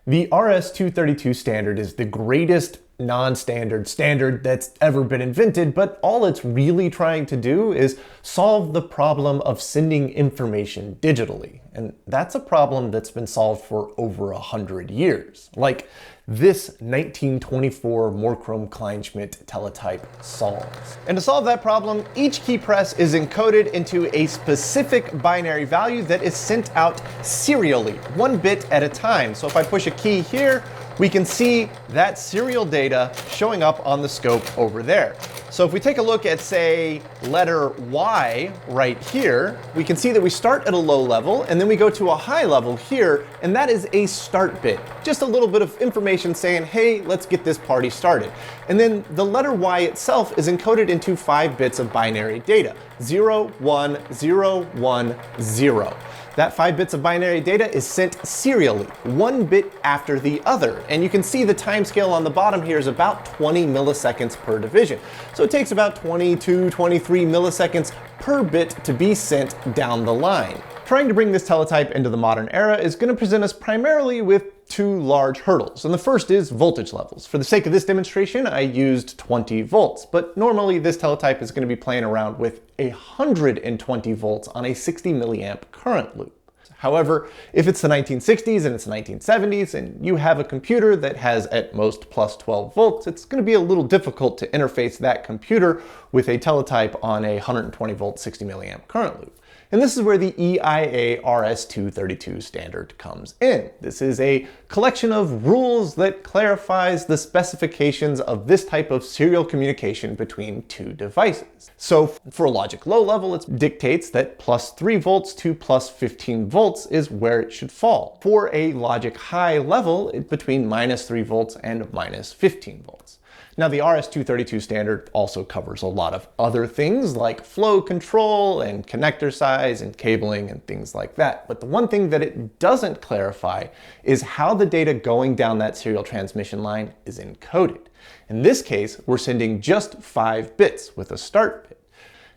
The RS-232 standard is the greatest non-standard standard that's ever been invented, but all it's really trying to do is solve the problem of sending information digitally. And that's a problem that's been solved for over 100 years. Like this 1924 Morechrome-Kleinschmidt teletype solves. And to solve that problem, each key press is encoded into a specific binary value that is sent out serially, 1 bit at a time. So if I push a key here, we can see that serial data showing up on the scope over there. So if we take a look at, say, letter Y right here, we can see that we start at a low level and then we go to a high level here, and that is a start bit. Just a little bit of information saying, hey, let's get this party started. And then the letter Y itself is encoded into 5 bits of binary data, 0, 1, 0, 1, 0. That 5 bits of binary data is sent serially, 1 bit after the other. And you can see the timescale on the bottom here is about 20 milliseconds per division. So it takes about 22, 23 milliseconds per bit to be sent down the line. Trying to bring this teletype into the modern era is going to present us primarily with 2 large hurdles, and the first is voltage levels. For the sake of this demonstration, I used 20 volts, but normally this teletype is going to be playing around with 120 volts on a 60 milliamp current loop. However, if it's the 1960s and it's the 1970s and you have a computer that has at most plus 12 volts, it's going to be a little difficult to interface that computer with a teletype on a 120 volt 60 milliamp current loop. And this is where the EIA RS-232 standard comes in. This is a collection of rules that clarifies the specifications of this type of serial communication between 2 devices. So for a logic low level, it dictates that plus 3 volts to plus 15 volts is where it should fall. For a logic high level, it's between minus 3 volts and minus 15 volts. Now, the RS-232 standard also covers a lot of other things like flow control and connector size and cabling and things like that. But the one thing that it doesn't clarify is how the data going down that serial transmission line is encoded. In this case, we're sending just 5 bits with a start bit.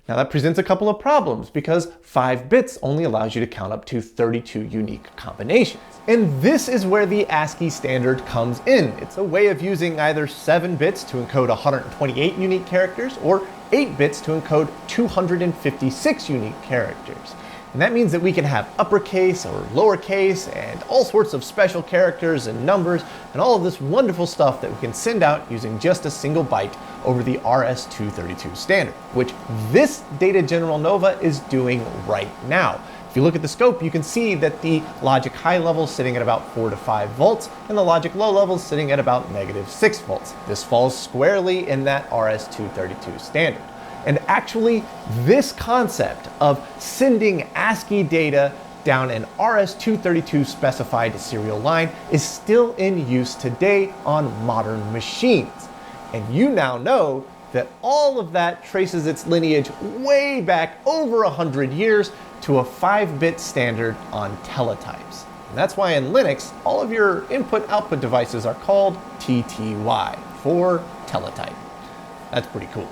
Now that presents a couple of problems because 5 bits only allows you to count up to 32 unique combinations. And this is where the ASCII standard comes in. It's a way of using either 7 bits to encode 128 unique characters or 8 bits to encode 256 unique characters. And that means that we can have uppercase or lowercase and all sorts of special characters and numbers and all of this wonderful stuff that we can send out using just a single byte over the RS-232 standard, which this Data General Nova is doing right now. If you look at the scope, you can see that the logic high level is sitting at about 4 to 5 volts and the logic low level is sitting at about -6 volts. This falls squarely in that RS-232 standard. And actually, this concept of sending ASCII data down an RS-232 specified serial line is still in use today on modern machines. And you now know that all of that traces its lineage way back over 100 years to a 5-bit standard on teletypes. And that's why in Linux, all of your input-output devices are called TTY for teletype. That's pretty cool.